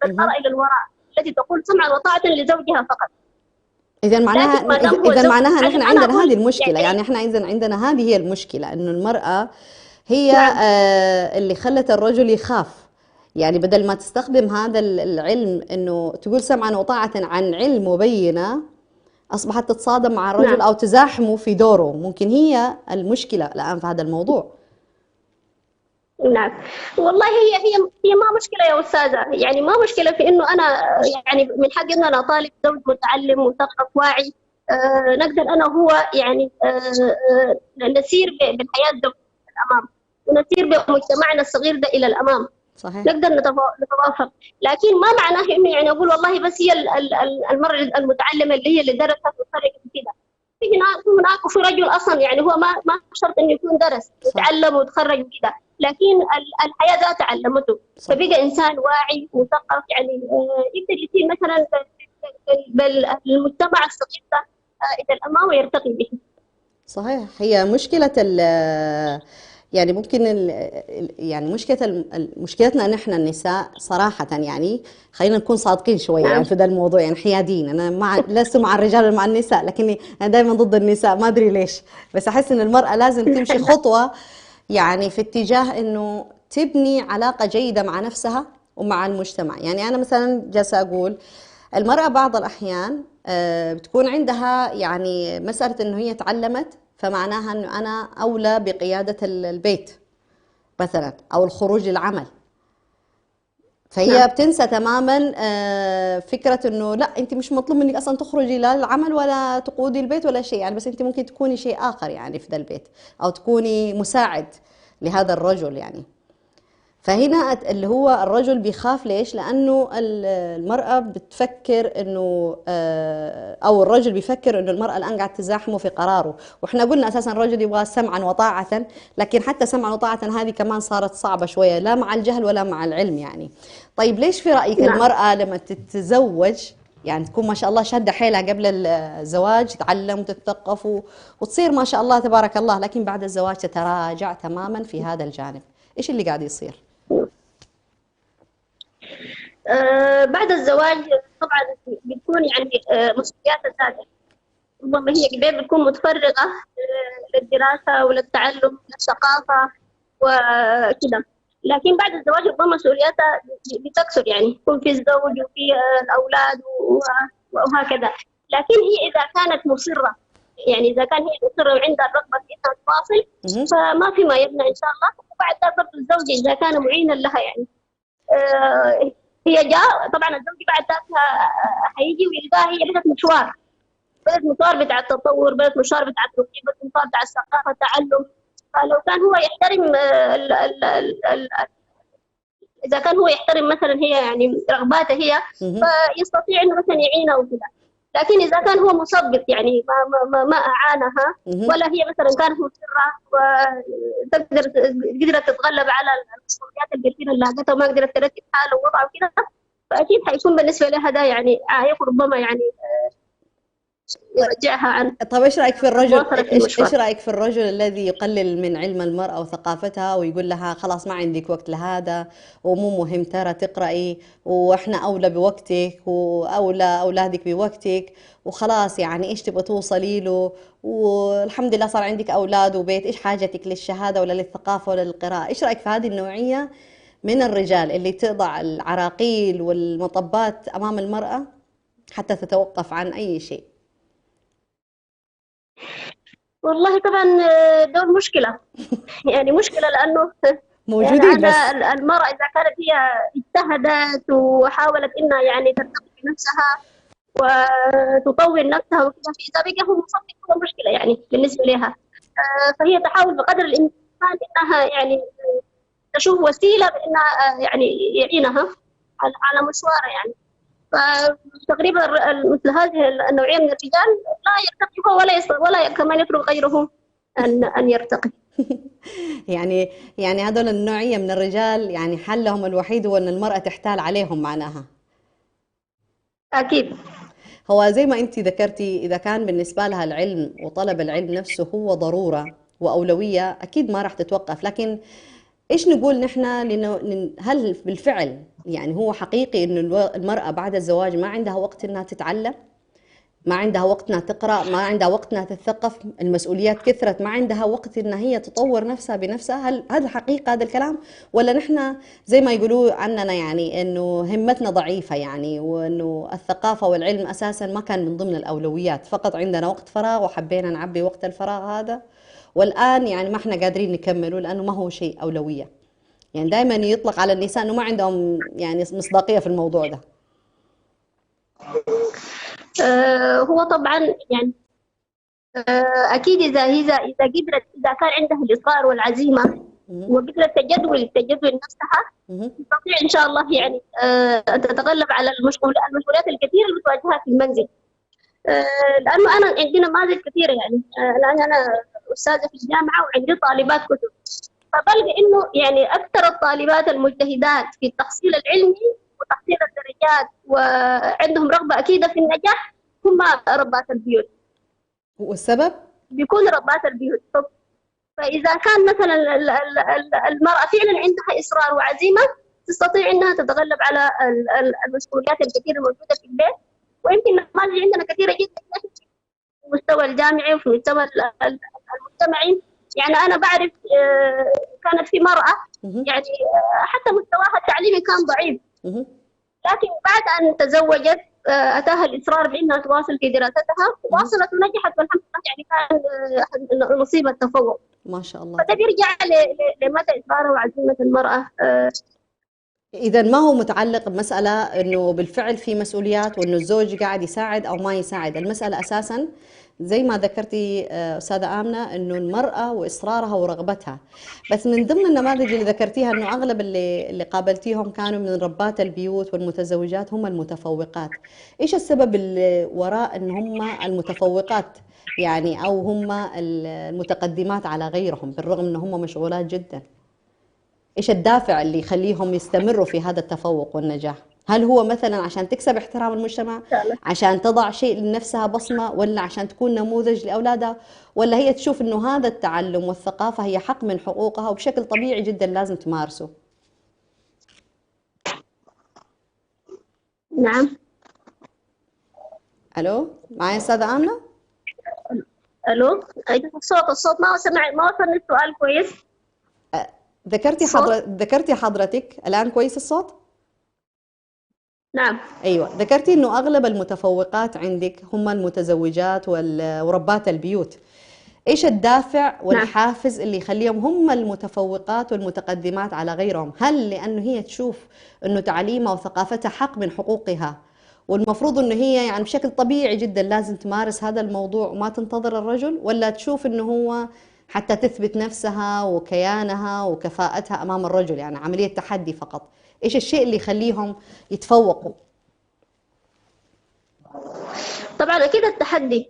للمرأة إلى الوراء التي تقول سمعا وطاعة لزوجها فقط. إذا معناها نحن عندنا هذه المشكلة، يعني احنا عندنا هذه هي المشكلة، إنه المرأة هي نعم. اللي خلت الرجل يخاف. يعني بدل ما تستخدم هذا العلم إنه تقول سمعا وطاعة عن علم وبينة، أصبحت تتصادم مع الرجل. نعم. أو تزاحمه في دوره. ممكن هي المشكلة الآن في هذا الموضوع. نعم، والله هي ما مشكلة يا أستاذة. يعني ما مشكلة في إنه أنا يعني من حقي إنه أنا طالب زوج متعلم مثقف واعي، نقدر أنا وهو يعني نسير بالحياة الأمام، ونسير بمجتمعنا الصغير ده إلى الأمام. صحيح. نقدر نتوافق، لكن ما معناه إنه يعني أقول والله بس هي المرأة المتعلمة اللي درست وخرجت كده. في هناك وفي رجل أصلا يعني هو ما شرط إنه يكون درس وتعلم وتخرج كده، لكن الحياة ذاتها علمته. فبقى إنسان واعي مثقف، يعني يقدر يصير مثلا بالمجتمع الصغير ده إلى الأمام ويرتقي به. صحيح. هي مشكلة يعني ممكن يعني مشكلتنا نحن النساء صراحة، يعني خلينا نكون صادقين شوية يعني في ذا الموضوع، يعني حيادين. أنا لست مع الرجال ولا مع النساء، لكني أنا دائما ضد النساء، ما أدري ليش، بس أحس إن المرأة لازم تمشي خطوة يعني في اتجاه إنه تبني علاقة جيدة مع نفسها ومع المجتمع. يعني أنا مثلا جالسة أقول المرأة بعض الأحيان بتكون عندها يعني مسألة إنه هي تعلمت، فمعناها إنه أنا أولى بقيادة البيت مثلا أو الخروج للعمل، فهي بتنسى تماما فكرة إنه لا، أنت مش مطلوب منك أصلا تخرجي لا للعمل ولا تقودي البيت ولا شيء، يعني بس أنت ممكن تكوني شيء آخر يعني في ذا البيت، أو تكوني مساعد لهذا الرجل يعني. فهنا اللي هو الرجل بيخاف. ليش؟ لأنه المرأة بتفكر إنه أو الرجل بيفكر إنه المرأة الآن قاعد تزاحمه في قراره، وإحنا قلنا أساسا الرجل يبغى سمعا وطاعة، لكن حتى سمعا وطاعة هذه كمان صارت صعبة شوية، لا مع الجهل ولا مع العلم يعني. طيب ليش في رأيك المرأة لما تتزوج يعني تكون ما شاء الله شادة حيلها قبل الزواج، تتعلم وتتثقف وتصير ما شاء الله تبارك الله، لكن بعد الزواج تتراجع تماما في هذا الجانب؟ إيش اللي قاعد يصير؟ بعد الزواج طبعا بتكون يعني مسؤوليات الزوجة. ربما هي قبل بتكون متفرغة للدراسة وللتعلم للثقافة وكذا، لكن بعد الزواج ربما مسؤولياتها بتكثر، يعني يكون في الزوج وفي الأولاد وهكذا. لكن هي إذا كانت مصرة، يعني إذا كان هي مصرة وعندها الرغبة في أنها تواصل، فما في ما يمنع إن شاء الله. وبعد ذلك برضه الزوج إذا كان معينا لها، يعني هي جاء طبعا الزوج بعد ذلك حيجي ويلقاها هي بدأت مشوار بتاع التطور، بدأت مشوار بتاع التوظيف، بدأت مشوار بتاع الثقافة التعلم. فلو كان هو يحترم إذا كان هو يحترم مثلا هي يعني رغباتها هي، فيستطيع إنه مثلا يعينها وكذا. لكن إذا كان هو مثبط يعني ما أعانها، ولا هي مثلا كانت مصرة قدرت تتغلب على المسؤوليات الكثيرة اللي لاقتها وما قدرت ترتب حالها ووضعها وكذا، فأكيد حيكون بالنسبة لها ده يعني عائق، ربما يعني يرجعها عن. طيب ايش رايك في الرجل؟ ايش رايك في الرجل الذي يقلل من علم المرأة وثقافتها ويقول لها خلاص ما عندك وقت لهذا ومو مهم ترى تقرأي، واحنا اولى بوقتك واولى اولادك بوقتك وخلاص، يعني ايش تبغى توصلي له، والحمد لله صار عندك اولاد وبيت، ايش حاجتك للشهادة ولا للثقافة ولا للقراءة؟ ايش رايك في هذه النوعية من الرجال اللي تضع العراقيل والمطبات أمام المرأة حتى تتوقف عن أي شيء؟ والله طبعا دول مشكلة. يعني مشكلة لأنه يعني موجودين بس. أنا المرأة إذا كانت هي اجتهدت وحاولت إنها يعني ترتقي بنفسها وتطور نفسها وكذا، إذا بقى هو مصدق هو مشكلة يعني بالنسبة لها. فهي تحاول بقدر الإمكان إنها يعني تشوف وسيلة بإنها يعني يعينها على مشوارها يعني. فتقريبا مثل هذه النوعية من الرجال لا يرتقي هو ولا كمان يترك غيره أن يرتقي. يعني هذول النوعية من الرجال يعني حلهم الوحيد هو أن المرأة تحتال عليهم معناها. أكيد. هو زي ما أنت ذكرتي، إذا كان بالنسبة لها العلم وطلب العلم نفسه هو ضرورة وأولوية أكيد ما راح تتوقف. لكن إيش نقول نحن هل بالفعل يعني هو حقيقي إنه المرأة بعد الزواج ما عندها وقت إنها تتعلم، ما عندها وقت انها تقرأ، ما عندها وقت انها تتثقف، المسؤوليات كثرت، ما عندها وقت انها هي تطور نفسها بنفسها؟ هل هذا حقيقة هذا الكلام، ولا نحن زي ما يقولوا عننا يعني انه همتنا ضعيفة يعني، وانه الثقافة والعلم اساسا ما كان من ضمن الاولويات، فقط عندنا وقت فراغ وحبينا نعبي وقت الفراغ هذا، والان يعني ما احنا قادرين نكمله لانه ما هو شيء اولوية. يعني دائما يطلق على النساء انه ما عندهم يعني مصداقية في الموضوع ده. هو طبعا يعني أكيد إذا قدرت، إذا كان عندها الإصرار والعزيمة وقدرت تجدول نفسها، تستطيع إن شاء الله يعني أن تتغلب على المشغولات الكثيرة اللي تواجهها في المنزل. لأنه أنا عندي نماذج كثيرة يعني. الآن أنا أستاذة في الجامعة وعندي طالبات كتب، فبلغ إنه يعني أكثر الطالبات المجتهدات في التحصيل العلمي وتحصيل الدرجات وعندهم رغبة أكيدة في النجاح هم ربات البيوت. والسبب؟ بيكون ربات البيوت. فإذا كان مثلا المرأة فعلا عندها إصرار وعزيمة، تستطيع أنها تتغلب على المسؤوليات الكثيرة الموجودة في البيت. ويمكن النماذج عندنا كثيرة جدا في المستوى الجامعي وفي المستوى المجتمعي. يعني أنا بعرف كانت في مرأة يعني حتى مستواها التعليمي كان ضعيف، لكن بعد أن تزوجت أتاها الإصرار بأنها تواصل في دراستها، وواصلت ونجحت والحمد لله. يعني كان نصيب التفوق ما شاء الله. فده بيرجع لمدى إصرارها وعزيمة المرأة. إذا ما هو متعلق بمسألة إنه بالفعل في مسؤوليات وإنه الزوج قاعد يساعد أو ما يساعد، المسألة أساساً زي ما ذكرتي أستاذة آمنة إنه المرأة وإصرارها ورغبتها. بس من ضمن النماذج اللي ذكرتيها إنه أغلب اللي قابلتيهم كانوا من ربات البيوت والمتزوجات هم المتفوقات. إيش السبب اللي وراء إن هم المتفوقات يعني أو هم المتقدمات على غيرهم بالرغم إن هم مشغولات جداً؟ إيش الدافع اللي يخليهم يستمروا في هذا التفوق والنجاح؟ هل هو مثلا عشان تكسب احترام المجتمع، عشان تضع شيء لنفسها بصمة، ولا عشان تكون نموذج لأولادها، ولا هي تشوف إنه هذا التعلم والثقافة هي حق من حقوقها وبشكل طبيعي جدا لازم تمارسه؟ نعم. ألو معايا أستاذة آمنة؟ ألو الصوت ما وصلني السؤال كويس. ذكرتي حضرتك الآن كويس الصوت؟ نعم. أيوة، ذكرتي إنه أغلب المتفوقات عندك هم المتزوجات وربات البيوت. إيش الدافع والحافز اللي يخليهم هم المتفوقات والمتقدمات على غيرهم؟ هل لأنه هي تشوف إنه تعليمها وثقافتها حق من حقوقها والمفروض إنه هي يعني بشكل طبيعي جدا لازم تمارس هذا الموضوع وما تنتظر الرجل، ولا تشوف إنه هو حتى تثبت نفسها وكيانها وكفاءتها أمام الرجل، يعني عملية تحدي فقط؟ إيش الشيء اللي يخليهم يتفوقوا؟ طبعا أكيد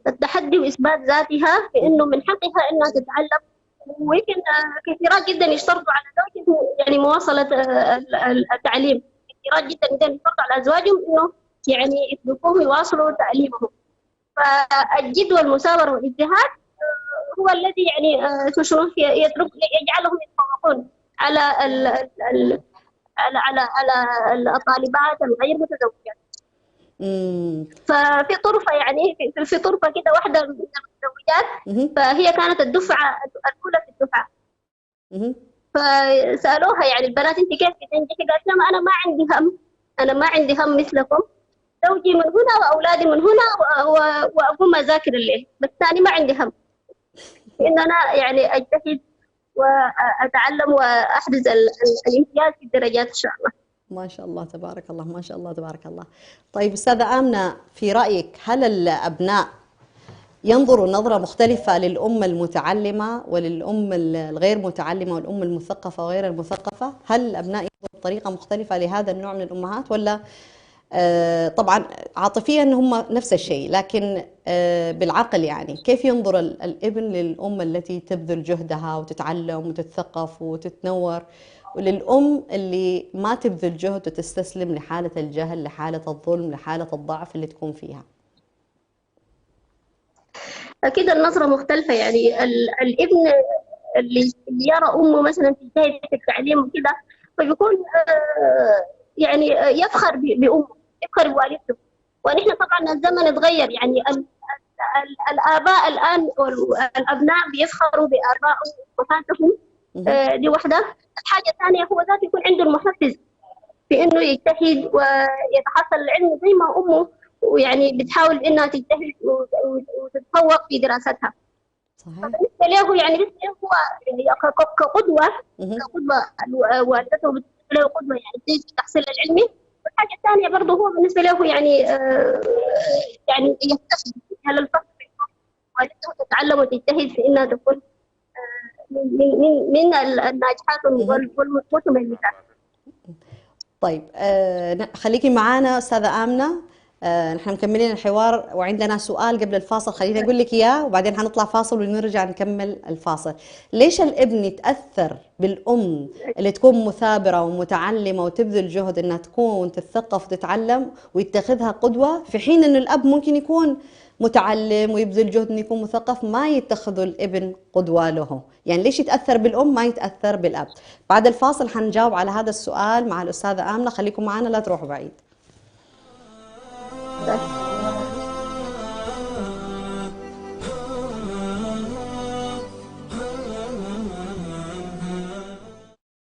التحدي وإثبات ذاتها بأنه من حقها أنها تتعلم. ويمكن كثيرات جدا يشترطوا على زوجهم يعني مواصلة التعليم، كثيرات جدا يشترطوا على أزواجهم أنه يعني يتركوهم يواصلوا تعليمهم. فالجد والمثابرة والاجتهاد هو الذي يعني يجعلهم يتفوقون على الطالبات الغير متزوجات. ففي طرفة يعني في طرفة كده واحدة من المتزوجات، فهي كانت الدفعة الأولى في الدفعة. فسألوها يعني البنات أنت كيف بتنجحي؟ قالت لهم أنا ما عندي هم، أنا ما عندي هم مثلكم، زوجي من هنا وأولادي من هنا وأقوم أذاكر الليل، بس ثاني ما عندي هم إن أنا يعني أجتهد وأتعلم وأحرز الامتياز في الدرجات إن شاء الله. ما شاء الله تبارك الله، ما شاء الله تبارك الله. طيب أستاذة آمنة، في رأيك هل الأبناء ينظروا نظرة مختلفة للأم المتعلمة وللأم الغير متعلمة والأم المثقفة وغير المثقفة؟ هل الأبناء ينظروا بطريقة مختلفة لهذا النوع من الأمهات، ولا طبعا عاطفيا هم نفس الشيء، لكن بالعقل يعني كيف ينظر الابن للأم التي تبذل جهدها وتتعلم وتتثقف وتتنور، وللأم اللي ما تبذل جهد وتستسلم لحالة الجهل، لحالة الظلم، لحالة الضعف اللي تكون فيها؟ أكيد النظرة مختلفة. يعني الابن اللي يرى أمه مثلا تجتهد في التعليم وكده فبيكون يعني يفخر بأمه، يفخر بوالدته. ونحن طبعا الزمن اتغير، يعني الآباء الآن والأبناء بيفخروا بآبائهم وأمهاتهم، دي واحدة. الحاجة الثانية هو ذات يكون عنده المحفز في إنه يجتهد ويتحصل العلم زي ما أمه ويعني بتحاول إنها تجتهد وتتفوق في دراستها. صحيح. بالنسبة له يعني هو كقدوة والدته بالنسبة له قدوة يعني في التحصيل العلمي. والحاجة الثانية برضه هو بالنسبة له يعني يعني يفتخر على الفخر والدته تتعلم وتجتهد في إنها تكون من الناجحات والمتميزات. طيب خليكي معانا أستاذة آمنة، نحن مكملين الحوار وعندنا سؤال قبل الفاصل، خليني أقول لك إياه وبعدين حنطلع فاصل ونرجع نكمل الفاصل. ليش الابن يتأثر بالأم اللي تكون مثابرة ومتعلمة وتبذل جهد إنها تكون تتثقف وتتعلم ويتخذها قدوة، في حين إنه الأب ممكن يكون متعلم ويبذل جهد إنه يكون مثقف ما يتخذوا الابن قدوة له؟ يعني ليش يتأثر بالأم ما يتأثر بالأب؟ بعد الفاصل حنجاوب على هذا السؤال مع الأستاذة آمنة، خليكم معنا لا تروحوا بعيد.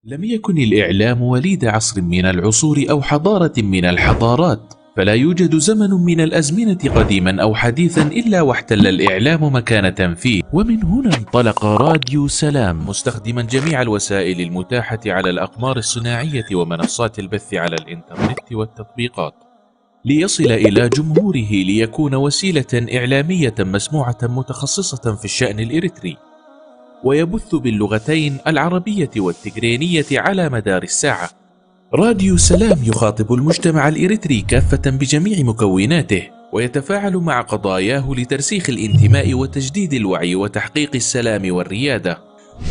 لم يكن الإعلام وليد عصر من العصور أو حضارة من الحضارات، فلا يوجد زمن من الأزمنة قديما أو حديثا إلا واحتل الإعلام مكانة فيه. ومن هنا انطلق راديو سلام مستخدما جميع الوسائل المتاحة على الأقمار الصناعية ومنصات البث على الإنترنت والتطبيقات ليصل إلى جمهوره، ليكون وسيلة إعلامية مسموعة متخصصة في الشأن الإريتري، ويبث باللغتين العربية والتجرينية على مدار الساعة. راديو سلام يخاطب المجتمع الإريتري كافة بجميع مكوناته، ويتفاعل مع قضاياه لترسيخ الانتماء وتجديد الوعي وتحقيق السلام والريادة،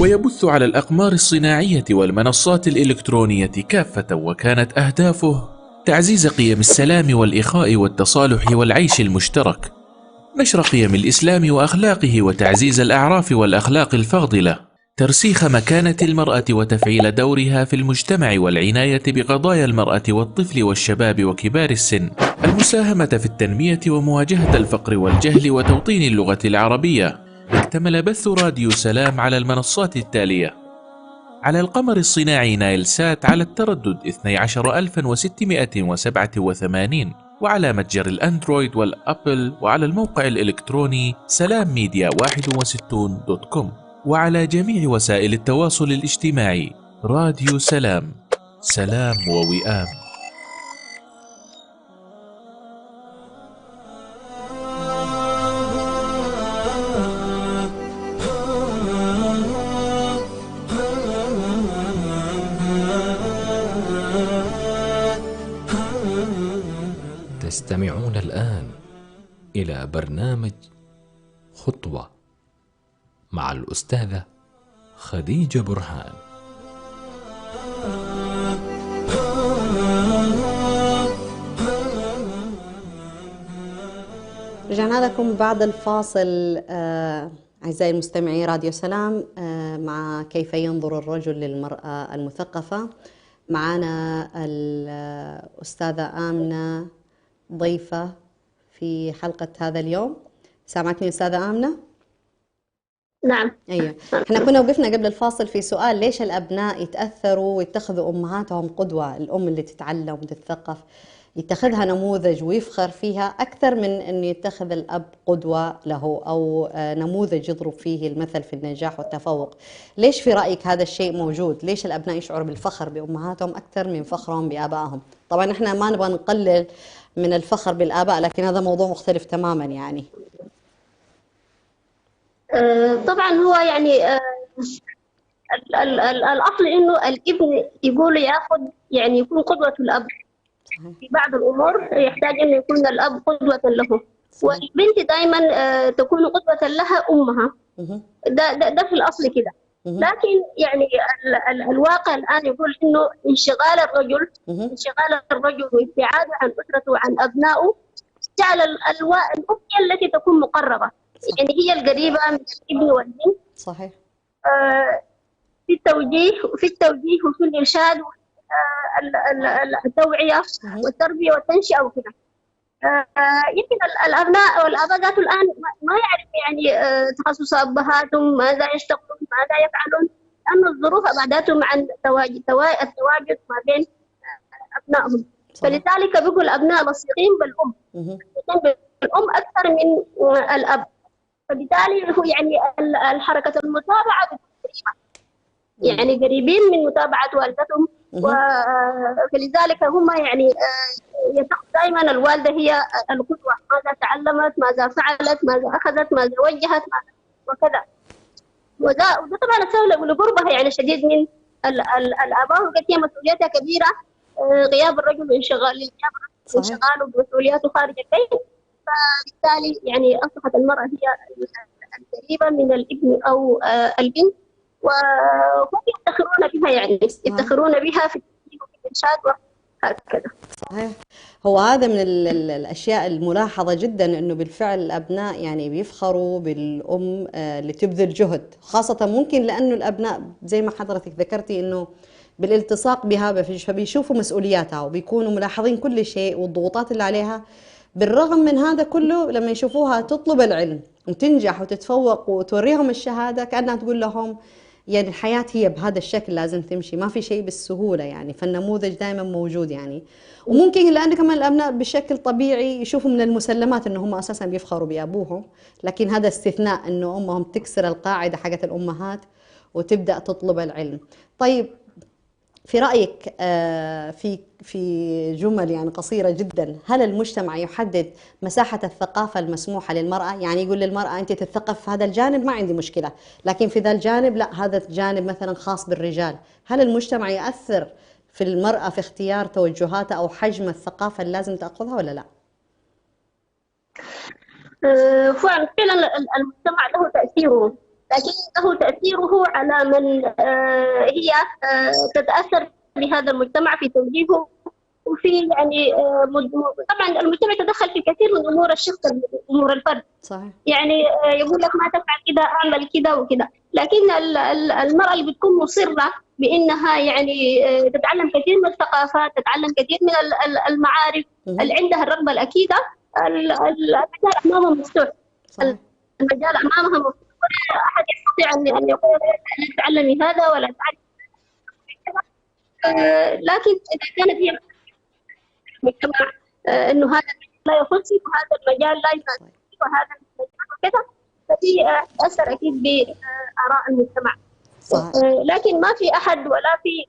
ويبث على الأقمار الصناعية والمنصات الإلكترونية كافة، وكانت أهدافه تعزيز قيم السلام والإخاء والتصالح والعيش المشترك، نشر قيم الإسلام وأخلاقه وتعزيز الأعراف والأخلاق الفاضلة، ترسيخ مكانة المرأة وتفعيل دورها في المجتمع والعناية بقضايا المرأة والطفل والشباب وكبار السن، المساهمة في التنمية ومواجهة الفقر والجهل وتوطين اللغة العربية. اكتمل بث راديو سلام على المنصات التالية: على القمر الصناعي نايل سات على التردد 12687، وعلى متجر الأندرويد والأبل، وعلى الموقع الإلكتروني سلامميديا61.com، وعلى جميع وسائل التواصل الاجتماعي. راديو سلام، سلام ووئام. تستمعون الآن إلى برنامج خطوة مع الأستاذة خديجة برهان. رجعنا لكم بعد الفاصل أعزائي المستمعين راديو سلام مع كيف ينظر الرجل للمرأة المثقفة. معنا الأستاذة آمنة ضيفة في حلقة هذا اليوم. سامعتني أستاذة آمنة؟ نعم. ايوه، احنا كنا وقفنا قبل الفاصل في سؤال ليش الابناء يتاثروا ويتخذوا امهاتهم قدوه، الام اللي تتعلم وتتثقف يتخذها نموذج ويفخر فيها اكثر من انه يتخذ الاب قدوه له او نموذج يضرب فيه المثل في النجاح والتفوق. ليش في رايك هذا الشيء موجود؟ ليش الابناء يشعروا بالفخر بامهاتهم اكثر من فخرهم بابائهم؟ طبعا احنا ما نبغى نقلل من الفخر بالاباء، لكن هذا موضوع مختلف تماما يعني. طبعا هو يعني الأصل إنه الابن يقول ياخذ يعني يكون قدوة الأب. في بعض الأمور يحتاج إنه يكون الأب قدوة له، صحيح. والبنت دائما تكون قدوة لها أمها. ده في الأصل كده. لكن يعني الواقع الآن يقول إنه انشغال الرجل وابتعاده عن أسرته وعن أبنائه جعل الأم هي التي تكون مقربة، يعني هي القريبة من الابن والبنت. صحيح. في التوجيه وفي الإرشاد، التوعية والتربية والتنشئة وكذا. يمكن الأبناء والآباء ذاته الآن ما يعرف يعني تخصص أبهاتهم ماذا يشتغلون ماذا يفعلون، لأن الظروف أبعدتهم عن التواجد ما بين أبنائهم. فلذلك بيقول الأبناء لصيقين بالأم، بالأم أكثر من الأب. فبالتالي هو يعني الحركة المتابعة يعني قريبين من متابعة والدتهم، فلذلك هم يعني دائما الوالدة هي القدوة، ماذا تعلمت ماذا فعلت ماذا أخذت ماذا وجهت وكذا. وده طبعا سبب لقربها يعني شديد من الآباء، وقد هي مسؤوليتها كبيرة، غياب الرجل وانشغاله بمسؤولياته خارج البيت. فبالتالي يعني أصبحت المرأة هي القريبة من الابن أو البنت، وهم يفتخرون بها يعني يفتخرون بها في الإرشاد وهكذا. صحيح. هو هذا من الأشياء الملاحظة جدا، أنه بالفعل الأبناء يعني بيفخروا بالأم اللي تبذل جهد، خاصة ممكن لأنه الأبناء زي ما حضرتك ذكرتي أنه بالالتصاق بها فبيشوفوا مسؤولياتها وبيكونوا ملاحظين كل شيء والضغوطات اللي عليها. بالرغم من هذا كله لما يشوفوها تطلب العلم وتنجح وتتفوق وتوريهم الشهادة كأنها تقول لهم يعني الحياة هي بهذا الشكل لازم تمشي، ما في شيء بالسهولة يعني، فالنموذج دائما موجود يعني. وممكن لأن كمان الأبناء بشكل طبيعي يشوفوا من المسلمات إنه هم أساسا بيفخروا بأبوهم، لكن هذا استثناء إنه أمهم تكسر القاعدة حقت الأمهات وتبدأ تطلب العلم. طيب في رأيك في جمل يعني قصيرة جدا، هل المجتمع يحدد مساحة الثقافة المسموحة للمرأة؟ يعني يقول للمرأة أنت تتثقف في هذا الجانب ما عندي مشكلة، لكن في ذا الجانب لا، هذا الجانب مثلا خاص بالرجال. هل المجتمع يأثر في المرأة في اختيار توجهاتها أو حجم الثقافة اللي لازم تأخذها ولا لا؟ فعلا المجتمع له تأثيره، لكن له تأثيره على من هي تتأثر بهذا المجتمع في توجيهه وفي يعني طبعا المجتمع يتدخل في كثير من أمور الشخص أمور الفرد. صحيح. يعني يقول لك ما تفعل كذا اعمل كذا وكذا، لكن المرأة اللي بتكون مصرة بأنها يعني تتعلم كثير من الثقافات، تتعلم كثير من المعارف، اللي عندها الرغبة الأكيدة، المجال أمامها مفتوح. المجال أمامها مفتوح، ولا أحد يستطيع أن يقول لا تتعلمي هذا ولا تتعلمي كذا. لكن إذا كانت هي المجتمع إنه هذا لا يخصك وهذا المجال لا يناسبك وهذا المجال وكذا، فهي تأثر أكيد بآراء المجتمع. صحيح. لكن ما في أحد ولا في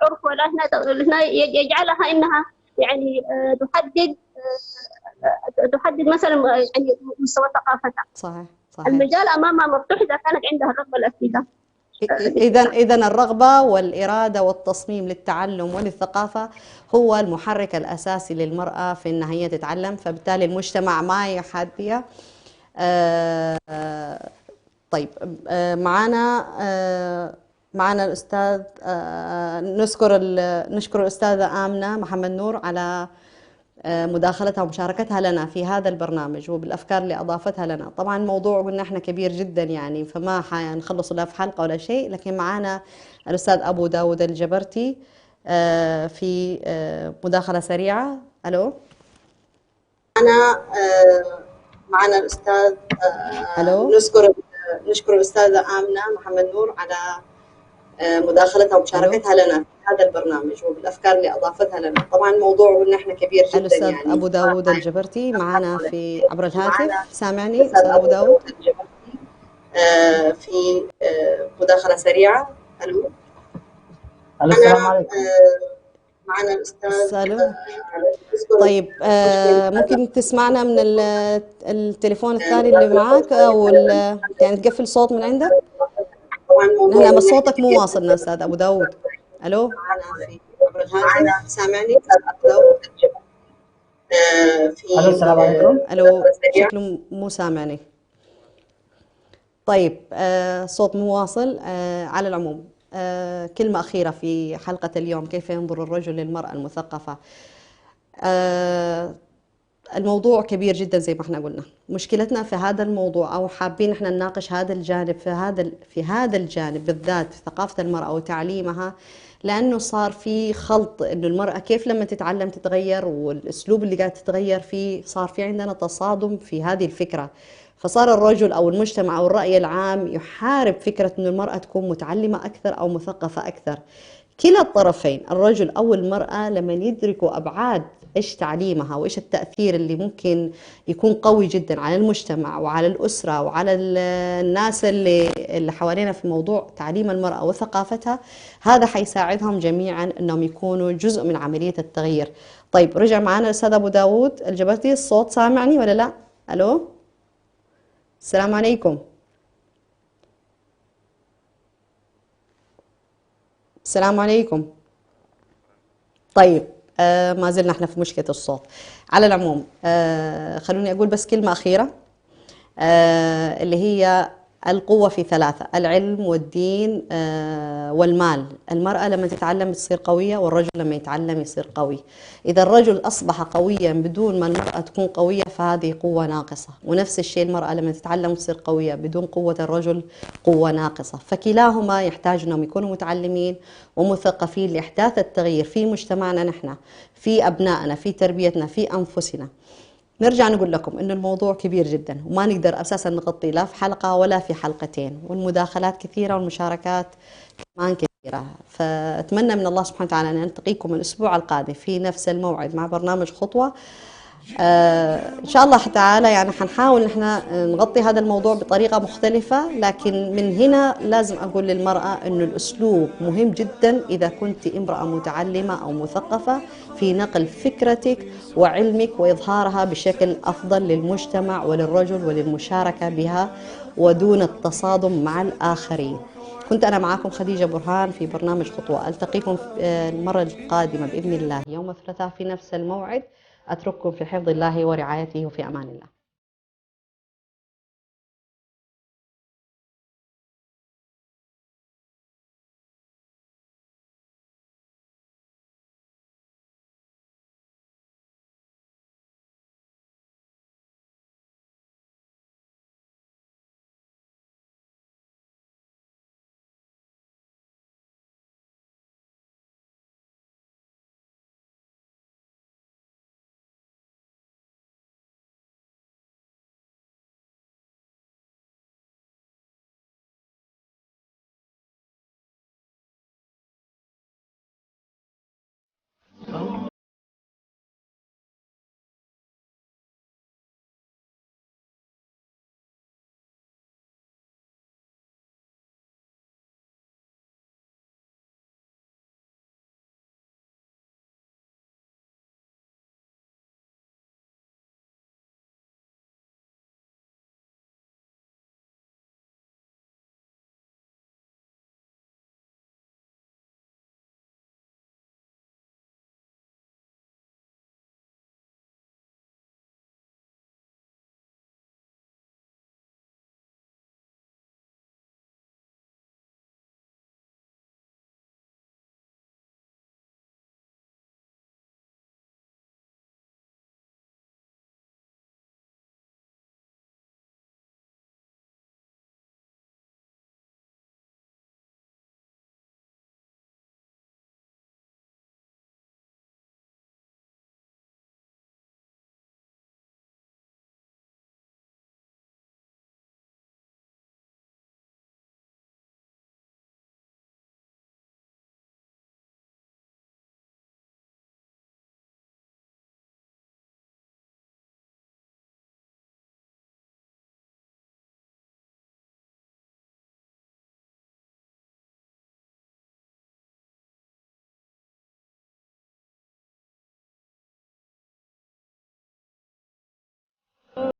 عرف ولا هنا يجعلها إنها يعني تحدد مثلا يعني مستوى ثقافتها. صحيح. المجال أمامها مفتوح إذا كانت عندها الرغبة الأكيدة. إذا الرغبة والإرادة والتصميم للتعلم وللثقافة هو المحرك الأساسي للمرأة في أنها هي تتعلم، فبالتالي المجتمع ما يحديها. طيب معنا الأستاذ، نشكر الأستاذة آمنة محمد نور على مداخلتها ومشاركتها لنا في هذا البرنامج وبالأفكار اللي أضافتها لنا. طبعا الموضوع قلنا احنا كبير جدا يعني، فما حنخلص لا في حلقة ولا شيء، لكن معنا الأستاذ أبو داود الجبرتي في مداخلة سريعة. ألو، معنا الأستاذ. ألو، نشكر نشكر الأستاذة آمنة محمد نور على مداخلتها ومشاركتها لنا في هذا البرنامج وبالأفكار اللي أضافتها لنا. طبعا موضوعنا إحنا كبير جدا. الأستاذ يعني أبو داود الجبرتي معنا في عبر الهاتف. سامعني أستاذ أبو داود؟ في مداخلة سريعة. ألو السلام عليكم. معنا الأستاذ. طيب ممكن تسمعنا من التليفون الثاني اللي معك أو يعني تقفل صوت من عندك؟ نحن بس صوتك مو واصلنا أستاذ أبو داود. ألو سامعني أستاذ أبو داود؟ ألو السلام عليكم. ألو شكله مو سامعني. طيب صوت مو واصل. على العموم كلمة أخيرة في حلقة اليوم: كيف ينظر الرجل للمرأة المثقفة؟ الموضوع كبير جدا زي ما احنا قلنا. مشكلتنا في هذا الموضوع أو حابين احنا نناقش هذا الجانب في هذا الجانب بالذات في ثقافة المرأة وتعليمها، لأنه صار في خلط إنه المرأة كيف لما تتعلم تتغير، والأسلوب اللي قاعد تتغير فيه صار في عندنا تصادم في هذه الفكرة. فصار الرجل أو المجتمع أو الرأي العام يحارب فكرة إنه المرأة تكون متعلمة أكثر أو مثقفة أكثر. كلا الطرفين الرجل أو المرأة لما يدركوا أبعاد إيش تعليمها وإيش التأثير اللي ممكن يكون قوي جدا على المجتمع وعلى الأسرة وعلى الناس اللي حوالينا في موضوع تعليم المرأة وثقافتها، هذا حيساعدهم جميعا أنهم يكونوا جزء من عملية التغيير. طيب رجع معنا الأستاذ أبو داود الجبرتي. الصوت سامعني ولا لا؟ ألو السلام عليكم. السلام عليكم. طيب ما زلنا احنا في مشكلة الصوت. على العموم خلوني أقول بس كلمة أخيرة اللي هي القوة في ثلاثة: العلم والدين والمال. المرأة لما تتعلم تصير قوية، والرجل لما يتعلم يصير قوي. إذا الرجل أصبح قويا بدون ما المرأة تكون قوية فهذه قوة ناقصة، ونفس الشيء المرأة لما تتعلم تصير قوية بدون قوة الرجل قوة ناقصة. فكلاهما يحتاج أنهم يكونوا متعلمين ومثقفين لإحداث التغيير في مجتمعنا نحن، في أبنائنا، في تربيتنا، في أنفسنا. نرجع نقول لكم إنه الموضوع كبير جدا وما نقدر أساسا نغطيه لا في حلقة ولا في حلقتين، والمداخلات كثيرة والمشاركات كمان كثيرة. فأتمنى من الله سبحانه وتعالى أن نلتقيكم الأسبوع القادم في نفس الموعد مع برنامج خطوة. إن شاء الله تعالى يعني حنحاول نحن نغطي هذا الموضوع بطريقة مختلفة، لكن من هنا لازم أقول للمرأة إنه الأسلوب مهم جدا إذا كنت امرأة متعلمة أو مثقفة في نقل فكرتك وعلمك وإظهارها بشكل أفضل للمجتمع وللرجل وللمشاركة بها ودون التصادم مع الآخرين. كنت أنا معكم خديجة برهان في برنامج خطوة. ألتقيكم المرة القادمة بإذن الله يوم الثلاثاء في نفس الموعد. أترككم في حفظ الله ورعايته وفي أمان الله.